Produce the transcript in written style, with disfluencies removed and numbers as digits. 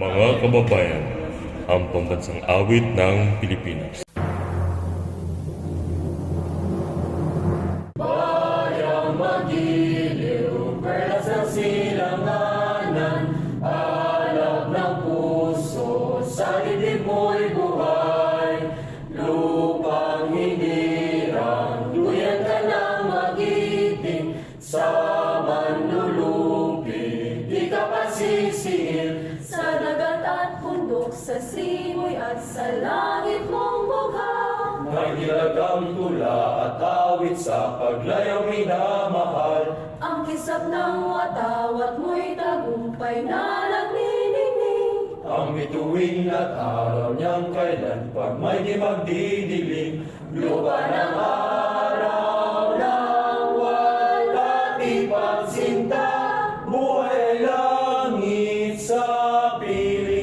Mga kababayan, ang pambansang awit ng Pilipinas. Bayang magiliw, perlas ng silanganan, alab ng puso, sa dibdib mo'y buhay. Lupang hinirang, duyan ka ng magiting, sa manlulupi, di ka pasisiil. Sa dagat at bundok, sa simoy at sa langit mong bugha. May nilagang tula at awit sa paglayang minamahal. Ang kisap ng watawat mo'y tagumpay na nagniningning. Ang bituin at araw niyang kailan pag may di magdidilim. Lupa ng araw ng wala di pagsinta, buhay langit sa piling.